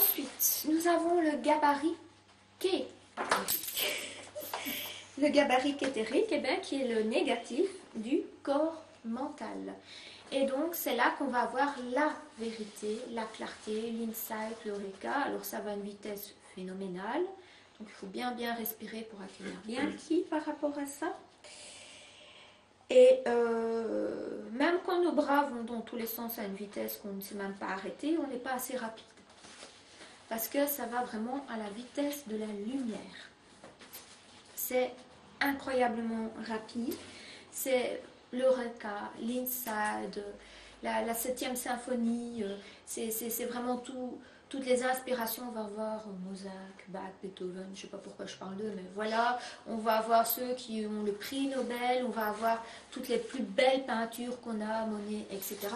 Ensuite, nous avons le gabarit kétérique. Le gabarit kétérique, eh bien, qui est le négatif du corps mental. Et donc, c'est là qu'on va avoir la vérité, la clarté, l'insight, l'eureka. Alors, ça va à une vitesse phénoménale. Donc, il faut bien respirer pour accueillir bien le ki par rapport à ça. Et même quand nos bras vont dans tous les sens à une vitesse qu'on ne sait même pas arrêter, on n'est pas assez rapide. Parce que ça va vraiment à la vitesse de la lumière. C'est incroyablement rapide. C'est l'Eureka, l'Inside, la 7e symphonie. C'est vraiment tout. Toutes les inspirations, on va voir Mozart, Bach, Beethoven, je ne sais pas pourquoi je parle d'eux, mais voilà, on va avoir ceux qui ont le prix Nobel, on va avoir toutes les plus belles peintures qu'on a, Monet, etc.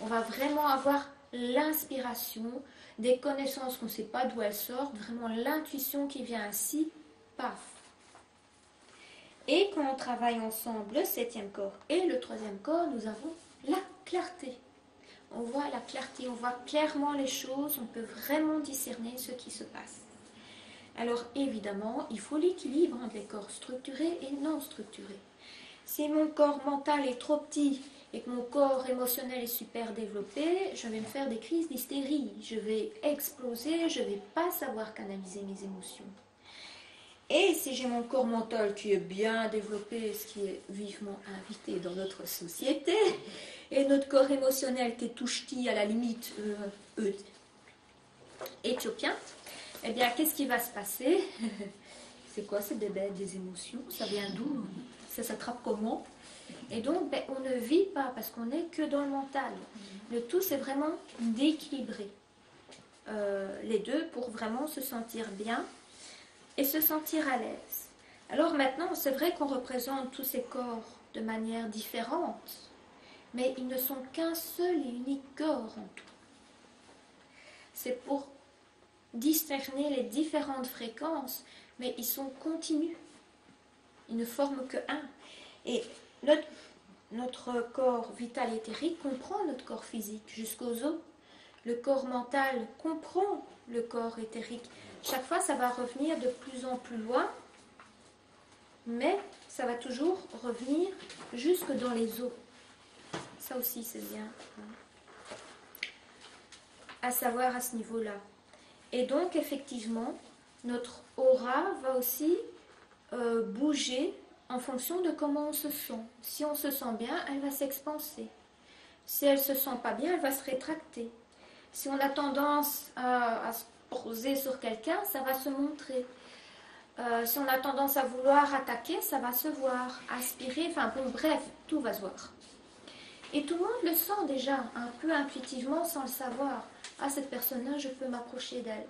On va vraiment avoir l'inspiration, des connaissances qu'on ne sait pas d'où elles sortent, vraiment l'intuition qui vient ainsi, paf. Et quand on travaille ensemble le 7e corps et le 3e corps, nous avons la clarté. On voit la clarté, on voit clairement les choses, on peut vraiment discerner ce qui se passe. Alors évidemment, il faut l'équilibre entre les corps structurés et non structurés. Si mon corps mental est trop petit et que mon corps émotionnel est super développé, je vais me faire des crises d'hystérie, je vais exploser, je ne vais pas savoir canaliser mes émotions. Et si j'ai mon corps mental qui est bien développé, ce qui est vivement invité dans notre société, et notre corps émotionnel qui est tout ch'ti à la limite éthiopien, eh bien, qu'est-ce qui va se passer? C'est quoi ces bébêtes des émotions? Ça vient d'où? Ça s'attrape comment? Et donc, on ne vit pas parce qu'on n'est que dans le mental. Le tout, c'est vraiment d'équilibrer les deux pour vraiment se sentir bien et se sentir à l'aise. Alors maintenant, c'est vrai qu'on représente tous ces corps de manière différente, mais ils ne sont qu'un seul et unique corps en tout. C'est pour discerner les différentes fréquences, mais ils sont continus. Ils ne forment que un. Et notre corps vital éthérique comprend notre corps physique jusqu'aux os. Le corps mental comprend le corps éthérique. Chaque fois, ça va revenir de plus en plus loin, mais ça va toujours revenir jusque dans les os. Ça aussi, c'est bien à savoir à ce niveau-là. Et donc, effectivement, notre aura va aussi bouger en fonction de comment on se sent. Si on se sent bien, elle va s'expanser. Si elle ne se sent pas bien, elle va se rétracter. Si on a tendance à se poser sur quelqu'un, ça va se montrer. Si on a tendance à vouloir attaquer, ça va se voir. Aspirer, enfin bon, bref, tout va se voir. Et tout le monde le sent déjà, un peu intuitivement, sans le savoir. Ah, cette personne-là, je peux m'approcher d'elle.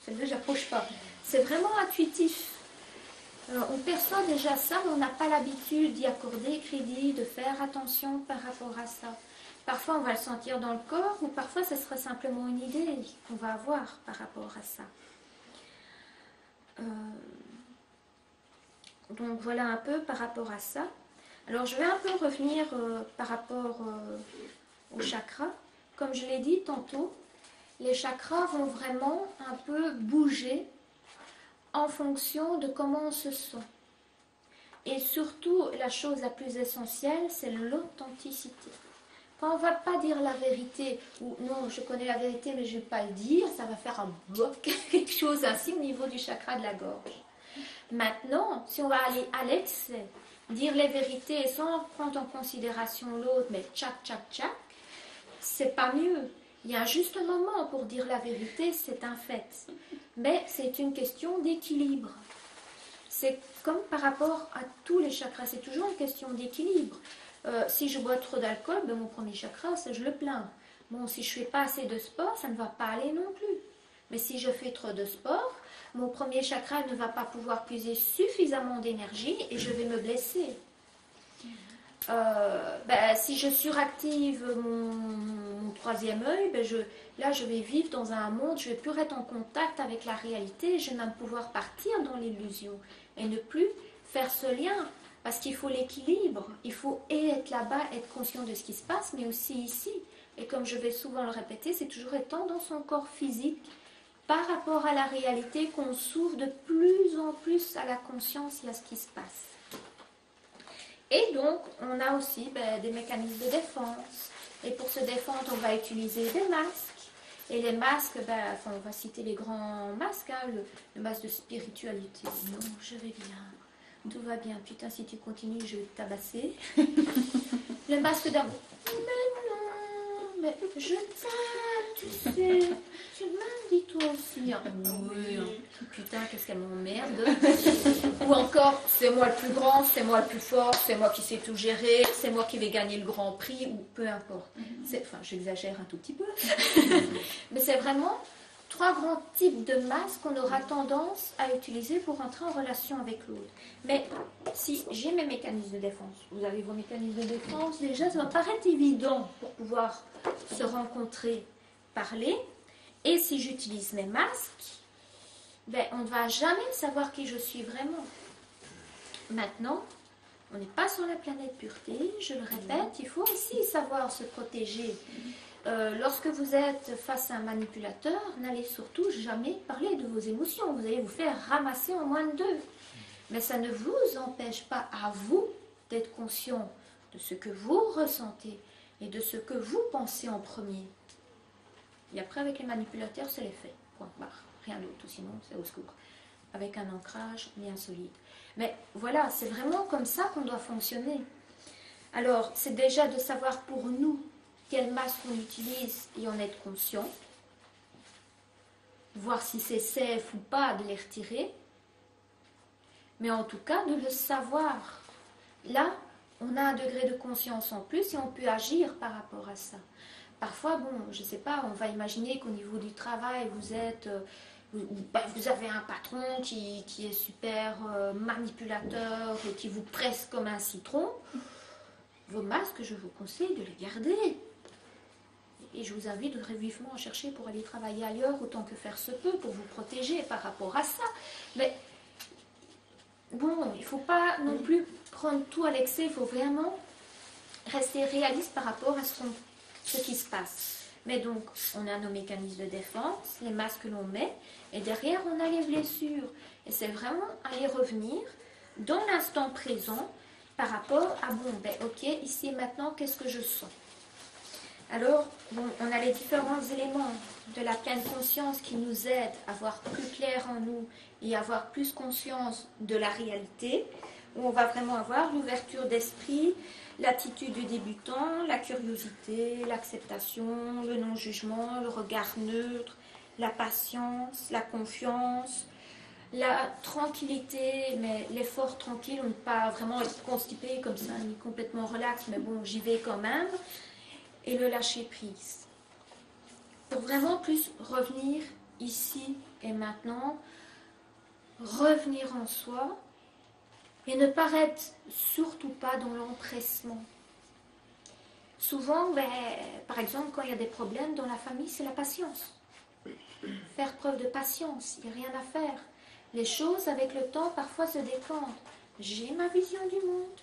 Celle-là, je n'approche pas. C'est vraiment intuitif. On perçoit déjà ça, mais on n'a pas l'habitude d'y accorder crédit, de faire attention par rapport à ça. Parfois, on va le sentir dans le corps, ou parfois, ce sera simplement une idée qu'on va avoir par rapport à ça. Donc, voilà un peu par rapport à ça. Alors, je vais un peu revenir par rapport aux chakras. Comme je l'ai dit tantôt, les chakras vont vraiment un peu bouger en fonction de comment on se sent. Et surtout, la chose la plus essentielle, c'est l'authenticité. Quand on ne va pas dire la vérité, ou non, je connais la vérité, mais je ne vais pas le dire, ça va faire un bloc, quelque chose ainsi au niveau du chakra de la gorge. Maintenant, si on va aller à l'excès, dire les vérités sans prendre en considération l'autre, mais tchac, tchac, tchac, c'est pas mieux. Il y a un juste moment pour dire la vérité, c'est un fait. Mais c'est une question d'équilibre. C'est comme par rapport à tous les chakras, c'est toujours une question d'équilibre. Si je bois trop d'alcool, ben mon premier chakra, c'est je le plains. Bon, si je ne fais pas assez de sport, ça ne va pas aller non plus. Mais si je fais trop de sport, mon premier chakra ne va pas pouvoir puiser suffisamment d'énergie et je vais me blesser. Si je suractive mon troisième œil, là je vais vivre dans un monde, je ne vais plus être en contact avec la réalité, je vais même pouvoir partir dans l'illusion et ne plus faire ce lien, parce qu'il faut l'équilibre, il faut être là-bas, être conscient de ce qui se passe, mais aussi ici, et comme je vais souvent le répéter, c'est toujours étant dans son corps physique par rapport à la réalité qu'on s'ouvre de plus en plus à la conscience et à ce qui se passe. Et donc, on a aussi des mécanismes de défense. Et pour se défendre, on va utiliser des masques. Et les masques, on va citer les grands masques, hein, le masque de spiritualité. Non, je vais bien, tout va bien. Putain, si tu continues, je vais te tabasser. Le masque d'amour. Mais non, mais je t'aime, tu sais. Tu m'as dit toi aussi. Hein. Oui, hein. Putain, qu'est-ce qu'elle m'emmerde. Ou encore, c'est moi le plus grand, c'est moi le plus fort, c'est moi qui sais tout gérer, c'est moi qui vais gagner le grand prix, ou peu importe. Enfin, j'exagère un tout petit peu. Mais c'est vraiment 3 grands types de masques qu'on aura tendance à utiliser pour entrer en relation avec l'autre. Mais si j'ai mes mécanismes de défense, vous avez vos mécanismes de défense, déjà ça va paraître évident pour pouvoir se rencontrer, parler. Et si j'utilise mes masques, on ne va jamais savoir qui je suis vraiment. Maintenant, on n'est pas sur la planète pureté, je le répète, il faut aussi savoir se protéger. Lorsque vous êtes face à un manipulateur, n'allez surtout jamais parler de vos émotions. Vous allez vous faire ramasser en moins de 2. Mais ça ne vous empêche pas à vous d'être conscient de ce que vous ressentez et de ce que vous pensez en premier. Et après, avec les manipulateurs, c'est les faits. Point barre. Rien d'autre, sinon c'est au secours. Avec un ancrage bien solide. Mais voilà, c'est vraiment comme ça qu'on doit fonctionner. Alors, c'est déjà de savoir pour nous quel masque on utilise et en être conscient. Voir si c'est safe ou pas de les retirer. Mais en tout cas, de le savoir. Là, on a un degré de conscience en plus et on peut agir par rapport à ça. Parfois, je ne sais pas, on va imaginer qu'au niveau du travail, vous avez un patron qui est super manipulateur et qui vous presse comme un citron. Vos masques, je vous conseille de les garder. Et je vous invite vivement à chercher pour aller travailler ailleurs autant que faire se peut pour vous protéger par rapport à ça. Mais il ne faut pas non plus prendre tout à l'excès, il faut vraiment rester réaliste par rapport à ce qui se passe. Mais donc, on a nos mécanismes de défense, les masques que l'on met, et derrière, on a les blessures. Et c'est vraiment aller revenir dans l'instant présent par rapport à, ok, ici et maintenant, qu'est-ce que je sens? Alors, on a les différents éléments de la pleine conscience qui nous aident à voir plus clair en nous et à avoir plus conscience de la réalité, où on va vraiment avoir l'ouverture d'esprit, l'attitude du débutant, la curiosité, l'acceptation, le non-jugement, le regard neutre, la patience, la confiance, la tranquillité, mais l'effort tranquille, on ne peut pas vraiment être constipé comme ça, ni complètement relax, mais j'y vais quand même, et le lâcher-prise. Pour vraiment plus revenir ici et maintenant, revenir en soi, et ne paraître surtout pas dans l'empressement. Souvent, par exemple, quand il y a des problèmes dans la famille, c'est la patience. Faire preuve de patience, il n'y a rien à faire. Les choses, avec le temps, parfois se décantent. J'ai ma vision du monde,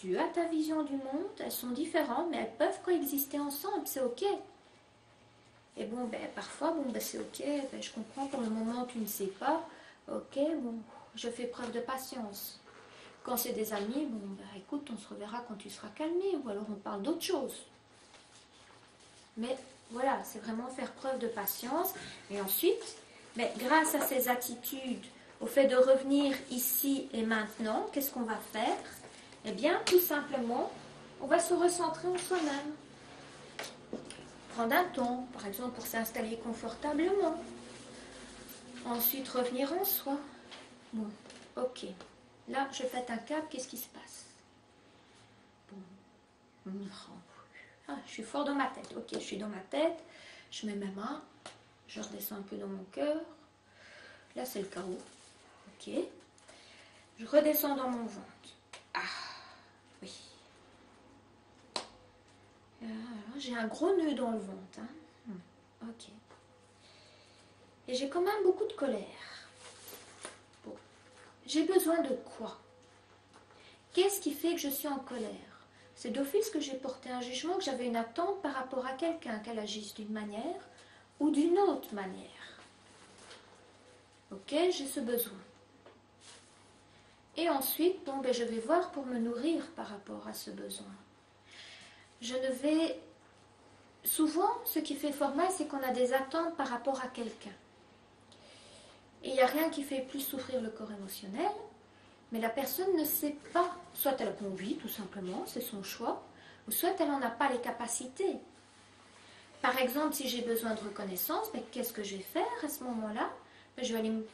tu as ta vision du monde, elles sont différentes, mais elles peuvent coexister ensemble, c'est ok. Et parfois, c'est ok, je comprends, pour le moment, tu ne sais pas, ok, je fais preuve de patience. Quand c'est des amis, écoute, on se reverra quand tu seras calmé, ou alors on parle d'autre chose. Mais voilà, c'est vraiment faire preuve de patience. Et ensuite, grâce à ces attitudes, au fait de revenir ici et maintenant, qu'est-ce qu'on va faire? Eh bien, tout simplement, on va se recentrer en soi-même. Prendre un temps, par exemple, pour s'installer confortablement. Ensuite, revenir en soi. Ok. Là, je pète un câble, qu'est-ce qui se passe? Je suis fort dans ma tête. Ok, je suis dans ma tête, je mets mes mains, je redescends un peu dans mon cœur. Là, c'est le chaos. Ok. Je redescends dans mon ventre. Oui. J'ai un gros nœud dans le ventre. Ok. Et j'ai quand même beaucoup de colère. J'ai besoin de quoi? Qu'est-ce qui fait que je suis en colère? C'est d'office que j'ai porté un jugement, que j'avais une attente par rapport à quelqu'un, qu'elle agisse d'une manière ou d'une autre manière. Ok, j'ai ce besoin. Et ensuite, bon, ben, je vais voir pour me nourrir par rapport à ce besoin. Je ne vais... Souvent, ce qui fait fort mal, c'est qu'on a des attentes par rapport à quelqu'un. Et il n'y a rien qui fait plus souffrir le corps émotionnel, mais la personne ne sait pas. Soit elle a pas envie, tout simplement, c'est son choix, ou soit elle n'en a pas les capacités. Par exemple, si j'ai besoin de reconnaissance, mais qu'est-ce que je vais faire à ce moment-là? Je vais aller me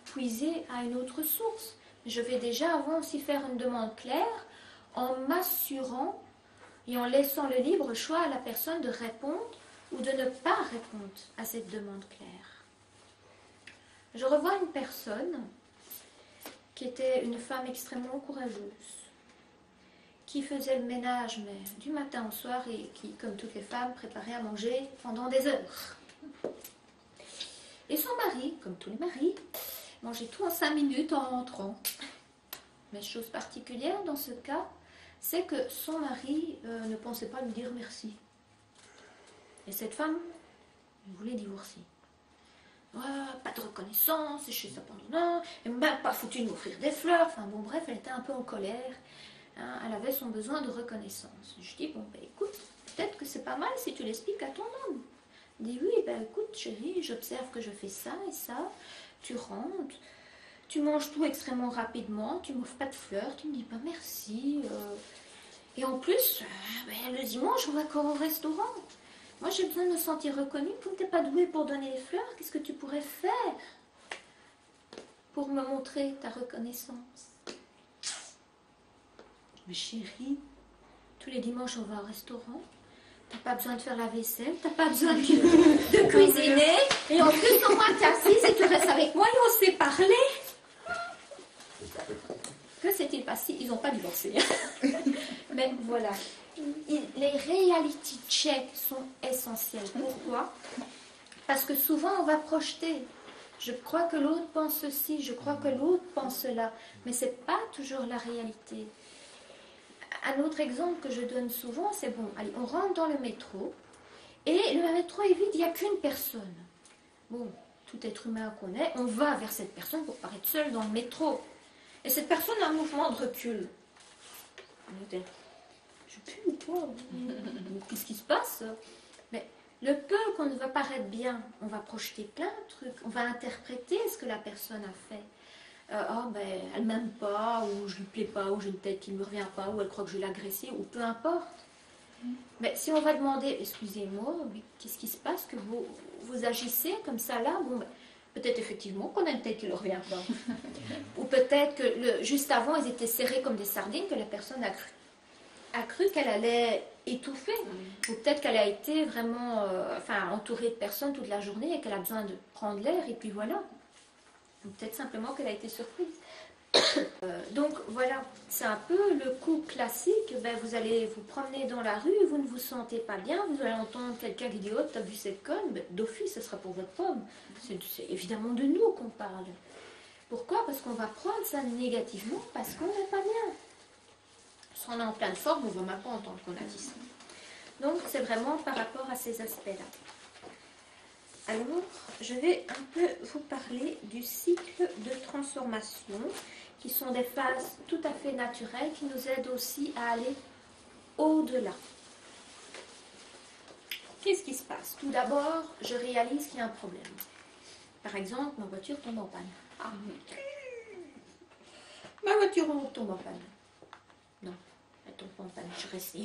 puiser à une autre source. Je vais déjà avant aussi faire une demande claire en m'assurant et en laissant le libre choix à la personne de répondre ou de ne pas répondre à cette demande claire. Je revois une personne qui était une femme extrêmement courageuse, qui faisait le ménage mais du matin au soir et qui, comme toutes les femmes, préparait à manger pendant des heures. Et son mari, comme tous les maris, mangeait tout en 5 minutes en rentrant. Mais chose particulière dans ce cas, c'est que son mari ne pensait pas lui dire merci. Et cette femme voulait divorcer. Pas de reconnaissance, et chez ça pendant un an, et même pas foutu de m'offrir des fleurs. Enfin bon, bref, elle était un peu en colère. Hein, elle avait son besoin de reconnaissance. Je dis, bon, ben écoute, peut-être que c'est pas mal si tu l'expliques à ton homme. Il dit, oui, ben écoute, chérie, j'observe que je fais ça et ça. Tu rentres, tu manges tout extrêmement rapidement, tu m'offres pas de fleurs, tu me dis pas merci. Et en plus, ben, le dimanche, on va encore au restaurant. Moi, j'ai besoin de me sentir reconnue. Comme tu n'es pas douée pour donner les fleurs, qu'est-ce que tu pourrais faire pour me montrer ta reconnaissance? Mais chérie, tous les dimanches, on va au restaurant. Tu n'as pas besoin de faire la vaisselle, tu n'as pas besoin de cuisiner. Et en plus, au moins, tu es assise et tu restes avec moi et on sait parler. Que s'est-il passé? Ils n'ont pas divorcé. Mais voilà. Les reality checks sont essentiels. Pourquoi? Parce que souvent on va projeter. Je crois que l'autre pense ceci, je crois que l'autre pense cela. Mais ce n'est pas toujours la réalité. Un autre exemple que je donne souvent, c'est bon, allez, on rentre dans le métro et le métro est vide, il n'y a qu'une personne. Bon, tout être humain qu'on est, on va vers cette personne pour pas être seul dans le métro. Et cette personne a un mouvement de recul. Je pue ou quoi? Qu'est-ce qui se passe? Mais le peu qu'on ne va paraître bien, on va projeter plein de trucs, on va interpréter ce que la personne a fait. Ben, elle m'aime pas, ou je lui plais pas, ou j'ai une tête qui ne me revient pas, ou elle croit que je vais l'agresser, ou peu importe. Mais si on va demander, excusez-moi, qu'est-ce qui se passe que vous agissez comme ça là? Bon, ben, peut-être effectivement qu'on a une tête qui ne leur revient pas. Ou peut-être que juste avant, ils étaient serrés comme des sardines, que la personne a cru qu'elle allait étouffer. Ou peut-être qu'elle a été vraiment entourée de personnes toute la journée et qu'elle a besoin de prendre l'air, et puis voilà. Ou peut-être simplement qu'elle a été surprise. Donc voilà, c'est un peu le coup classique. Ben, vous allez vous promener dans la rue, vous ne vous sentez pas bien, vous allez entendre quelqu'un qui dit « Oh, t'as vu cette conne ?» Ben, d'office, ce sera pour votre pomme. C'est évidemment de nous qu'on parle. Pourquoi? Parce qu'on va prendre ça négativement, parce qu'on n'est pas bien. Si on est en pleine forme, on ne va même pas entendre qu'on a dit ça. Donc c'est vraiment par rapport à ces aspects-là. Alors, je vais un peu vous parler du cycle de transformation, qui sont des phases tout à fait naturelles, qui nous aident aussi à aller au-delà. Qu'est-ce qui se passe? Tout d'abord, je réalise qu'il y a un problème. Par exemple, ma voiture tombe en panne. Ah, ma voiture tombe en panne. Non, elle tombe pas en panne.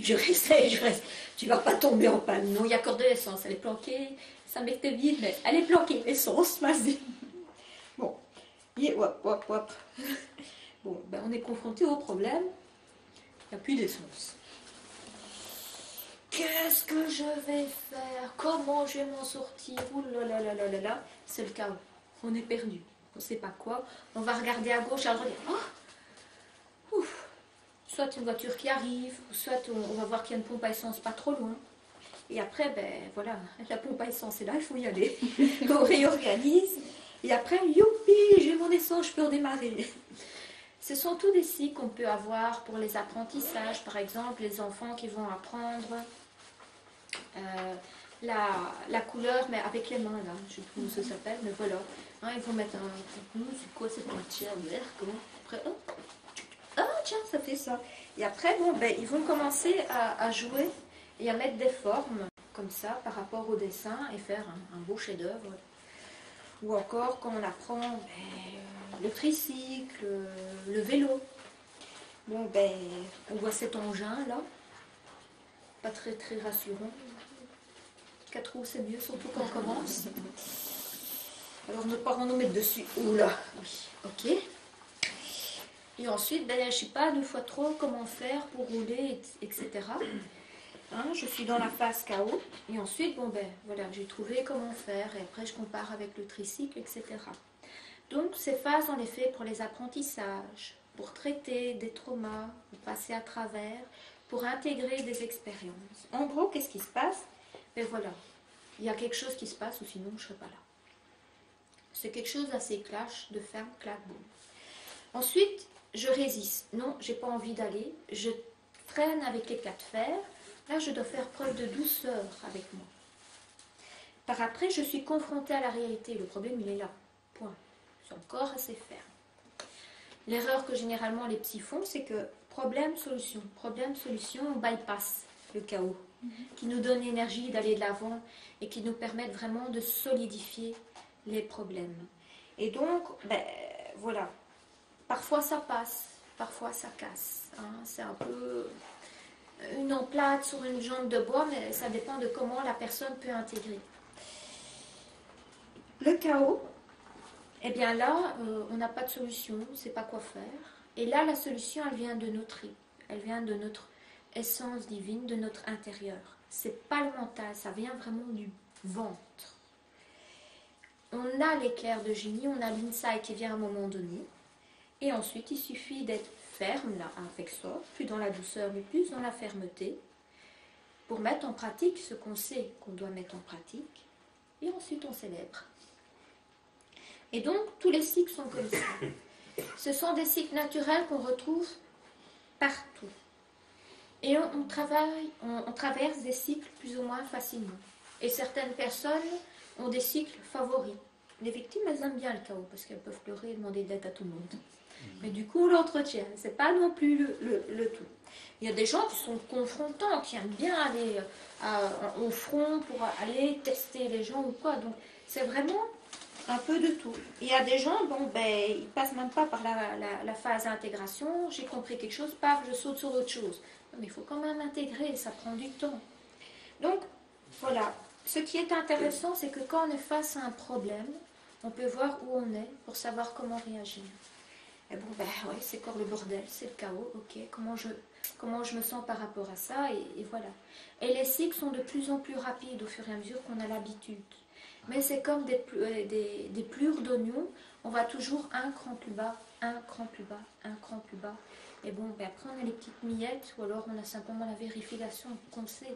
Je reste. Tu vas pas tomber en panne. Non, il y a encore de l'essence. Elle est planquée. Ça m'était vide, mais elle est planquée. L'essence, vas-y. Bon. Hop. Bon, ben on est confronté au problème. Il n'y a plus d'essence. Qu'est-ce que je vais faire? Comment je vais m'en sortir? Ouh là là là là là là. C'est le chaos. On est perdu. On ne sait pas quoi. On va regarder à gauche, à droite. Oh, ouf. Soit une voiture qui arrive, soit on va voir qu'il y a une pompe à essence pas trop loin. Et après, ben voilà, la pompe à essence est là, il faut y aller. On réorganise. Et après, youpi, j'ai mon essence, je peux redémarrer. Ce sont tous des cycles qu'on peut avoir pour les apprentissages. Par exemple, les enfants qui vont apprendre la couleur, mais avec les mains, là. Je ne sais plus comment ça s'appelle, mais voilà. Hein, ils vont mettre un... C'est quoi cette matière vert? Comment? Après, oh, ah, tiens, ça fait ça. Et après, bon, ben, ils vont commencer à jouer et à mettre des formes comme ça par rapport au dessin et faire un beau chef-d'œuvre. Ou encore quand on apprend le tricycle, le vélo. Bon, ben, on voit cet engin là, pas très très rassurant. 4 roues c'est mieux, surtout quand on commence. Alors nos parents nous mettent dessus. Oula, oui, ok. Et ensuite, ben, je ne sais pas 2 fois trop comment faire pour rouler, etc. Hein, je suis dans la phase chaos. Et ensuite, bon ben voilà, j'ai trouvé comment faire. Et après, je compare avec le tricycle, etc. Donc, ces phases, on les fait pour les apprentissages, pour traiter des traumas, pour passer à travers, pour intégrer des expériences. En gros, qu'est-ce qui se passe? Ben voilà, il y a quelque chose qui se passe ou sinon je ne serais pas là. C'est quelque chose d'assez clash, de ferme, clac, boum. Ensuite, je résiste. Non, j'ai pas envie d'aller. Je traîne avec les 4 fers. Là, je dois faire preuve de douceur avec moi. Par après, je suis confrontée à la réalité. Le problème, il est là. Point. C'est encore assez ferme. L'erreur que généralement les petits font, c'est que problème-solution, on bypass le chaos, qui nous donne l'énergie d'aller de l'avant et qui nous permettent vraiment de solidifier les problèmes. Et donc, ben, voilà. Parfois ça passe, parfois ça casse. Hein. C'est un peu une emplate sur une jambe de bois, mais ça dépend de comment la personne peut intégrer. Le chaos, eh bien là, on n'a pas de solution, on ne sait pas quoi faire. Et là, la solution, elle vient de notre âme, elle vient de notre essence divine, de notre intérieur. C'est pas le mental, ça vient vraiment du ventre. On a l'éclair de génie, on a l'insight qui vient à un moment donné. Et ensuite, il suffit d'être ferme là, avec soi, plus dans la douceur, mais plus dans la fermeté, pour mettre en pratique ce qu'on sait qu'on doit mettre en pratique. Et ensuite, on célèbre. Et donc, tous les cycles sont comme ça. Ce sont des cycles naturels qu'on retrouve partout. Et on traverse des cycles plus ou moins facilement. Et certaines personnes ont des cycles favoris. Les victimes, elles aiment bien le chaos, parce qu'elles peuvent pleurer et demander de l'aide à tout le monde. Mais du coup, on l'entretient. Ce n'est pas non plus le tout. Il y a des gens qui sont confrontants, qui aiment bien aller au front pour aller tester les gens ou quoi. Donc, c'est vraiment un peu de tout. Il y a des gens, bon, ben, ils ne passent même pas par la phase d'intégration. J'ai compris quelque chose, paf, je saute sur autre chose. Mais il faut quand même intégrer, ça prend du temps. Donc, voilà. Ce qui est intéressant, c'est que quand on est face à un problème, on peut voir où on est pour savoir comment réagir. Et bon, ben oui, c'est encore le bordel, c'est le chaos, ok, comment je me sens par rapport à ça, et voilà. Et les cycles sont de plus en plus rapides au fur et à mesure qu'on a l'habitude. Mais c'est comme des plures d'oignons, on va toujours un cran plus bas, un cran plus bas, un cran plus bas. Et bon, ben après on a les petites miettes, ou alors on a simplement la vérification qu'on sait.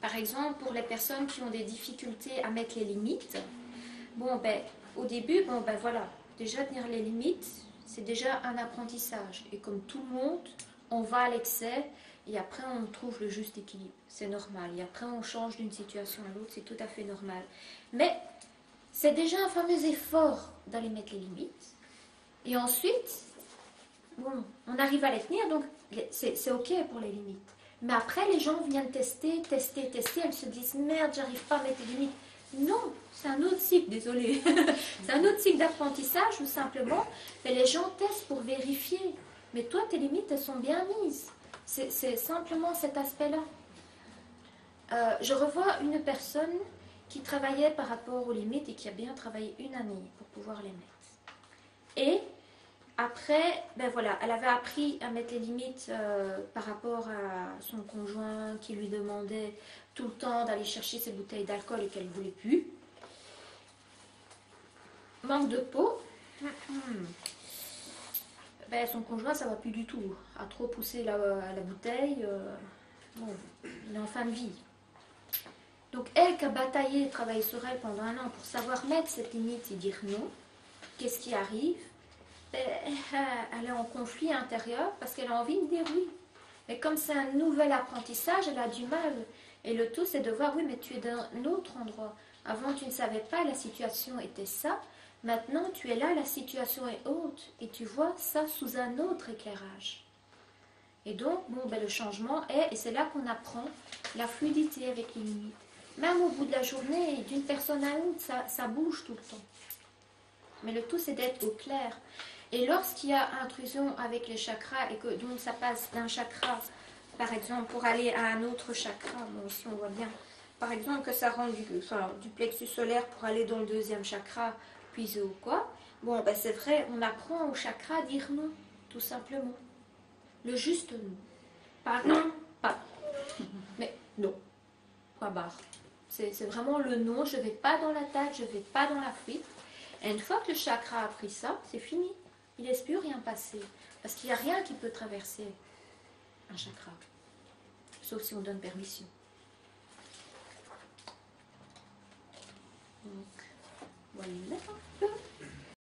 Par exemple, pour les personnes qui ont des difficultés à mettre les limites, bon, ben, au début, bon, ben voilà, déjà tenir les limites, c'est déjà un apprentissage. Et comme tout le monde, on va à l'excès et après on trouve le juste équilibre. C'est normal. Et après on change d'une situation à l'autre, c'est tout à fait normal. Mais c'est déjà un fameux effort d'aller mettre les limites. Et ensuite, bon, on arrive à les tenir, donc c'est ok pour les limites. Mais après, les gens viennent tester, elles se disent « Merde, j'arrive pas à mettre les limites ». Non, c'est un autre cycle, désolé. C'est un autre cycle d'apprentissage où simplement, les gens testent pour vérifier. Mais toi, tes limites, elles sont bien mises. C'est simplement cet aspect-là. Je revois une personne qui travaillait par rapport aux limites et qui a bien travaillé 1 année pour pouvoir les mettre. Et après, ben voilà, elle avait appris à mettre les limites par rapport à son conjoint qui lui demandait tout le temps d'aller chercher ses bouteilles d'alcool et qu'elle ne voulait plus. Manque de peau. Ben, son conjoint, ça ne va plus du tout. A trop poussé la bouteille. Bon, il est en fin de vie. Donc elle qui a bataillé, travaillé sur elle pendant 1 an pour savoir mettre cette limite et dire non, qu'est-ce qui arrive? ben, elle est en conflit intérieur parce qu'elle a envie de dire oui. Mais comme c'est un nouvel apprentissage, elle a du mal. Et le tout, c'est de voir, oui, mais tu es dans un autre endroit. Avant, tu ne savais pas, la situation était ça. Maintenant, tu es là, la situation est autre. Et tu vois ça sous un autre éclairage. Et donc, bon, ben, le changement est, et c'est là qu'on apprend la fluidité avec les limites. Même au bout de la journée, d'une personne à l'autre, ça bouge tout le temps. Mais le tout, c'est d'être au clair. Et lorsqu'il y a intrusion avec les chakras, et que donc ça passe d'un chakra, par exemple, pour aller à un autre chakra, bon, si on voit bien, par exemple, que ça rentre du plexus solaire pour aller dans le deuxième chakra, puis ou quoi, bon, ben, c'est vrai, on apprend au chakra à dire non, tout simplement. Le juste non. Pas non, pas non. Mais non, point barre. C'est vraiment le non, je ne vais pas dans l'attaque, je ne vais pas dans la fuite. Et une fois que le chakra a pris ça, c'est fini. Il ne laisse plus rien passer. Parce qu'il n'y a rien qui peut traverser un chakra. Sauf si on donne permission.